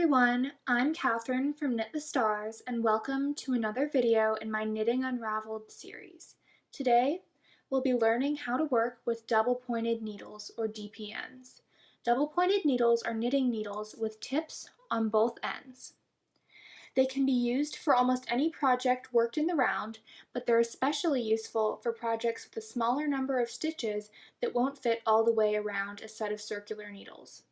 everyone, I'm Catherine from Knit the Stars and welcome to another video in my Knitting Unravelled series. Today, we'll be learning how to work with double-pointed needles or dpns. Double-pointed needles are knitting needles with tips on both ends. They can be used for almost any project worked in the round, but they're especially useful for projects with a smaller number of stitches that won't fit all the way around a set of circular needles.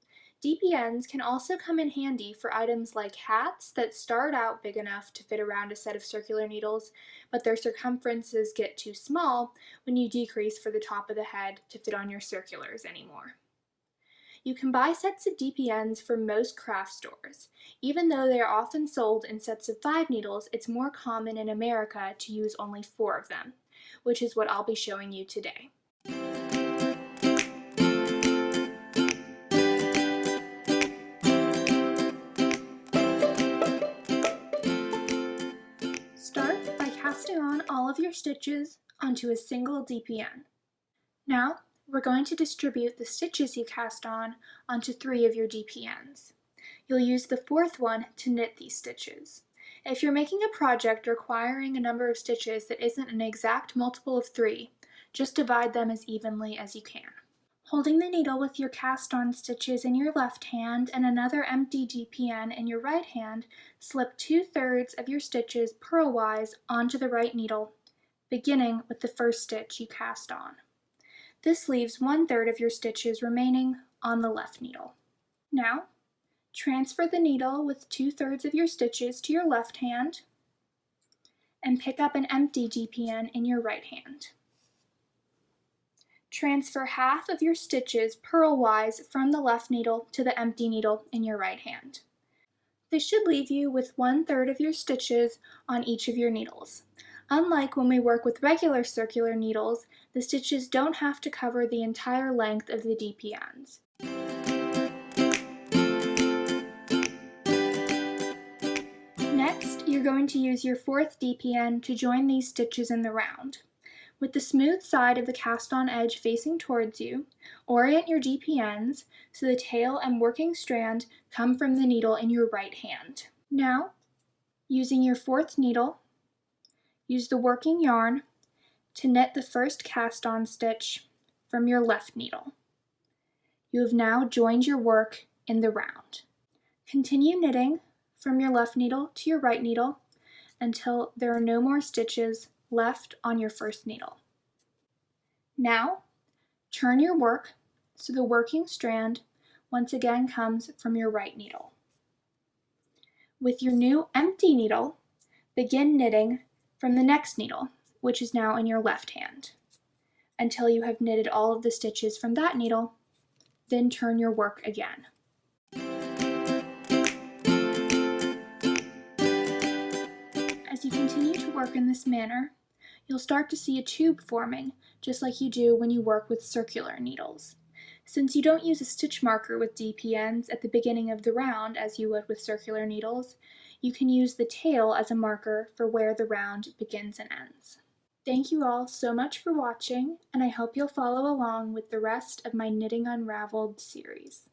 DPNs can also come in handy for items like hats that start out big enough to fit around a set of circular needles, but their circumferences get too small when you decrease for the top of the head to fit on your circulars anymore. You can buy sets of DPNs from most craft stores. Even though they are often sold in sets of 5 needles, it's more common in America to use only 4 of them, which is what I'll be showing you today. Start by casting on all of your stitches onto a single DPN. Now, we're going to distribute the stitches you cast on onto 3 of your DPNs. You'll use the 4th one to knit these stitches. If you're making a project requiring a number of stitches that isn't an exact multiple of 3, just divide them as evenly as you can. Holding the needle with your cast-on stitches in your left hand and another empty DPN in your right hand, slip 2/3 of your stitches purlwise onto the right needle, beginning with the first stitch you cast on. This leaves 1/3 of your stitches remaining on the left needle. Now, transfer the needle with 2/3 of your stitches to your left hand and pick up an empty DPN in your right hand. Transfer half of your stitches purlwise from the left needle to the empty needle in your right hand. This should leave you with 1/3 of your stitches on each of your needles. Unlike when we work with regular circular needles, the stitches don't have to cover the entire length of the DPNs. Next, you're going to use your 4th DPN to join these stitches in the round. With the smooth side of the cast-on edge facing towards you, orient your DPNs so the tail and working strand come from the needle in your right hand. Now, using your 4th needle, use the working yarn to knit the first cast-on stitch from your left needle. You have now joined your work in the round. Continue knitting from your left needle to your right needle until there are no more stitches left on your first needle. Now, turn your work so the working strand once again comes from your right needle. With your new empty needle, begin knitting from the next needle, which is now in your left hand, until you have knitted all of the stitches from that needle, then turn your work again. As you continue to work in this manner, you'll start to see a tube forming, just like you do when you work with circular needles. Since you don't use a stitch marker with DPNs at the beginning of the round as you would with circular needles, you can use the tail as a marker for where the round begins and ends. Thank you all so much for watching, and I hope you'll follow along with the rest of my Knitting Unravelled series.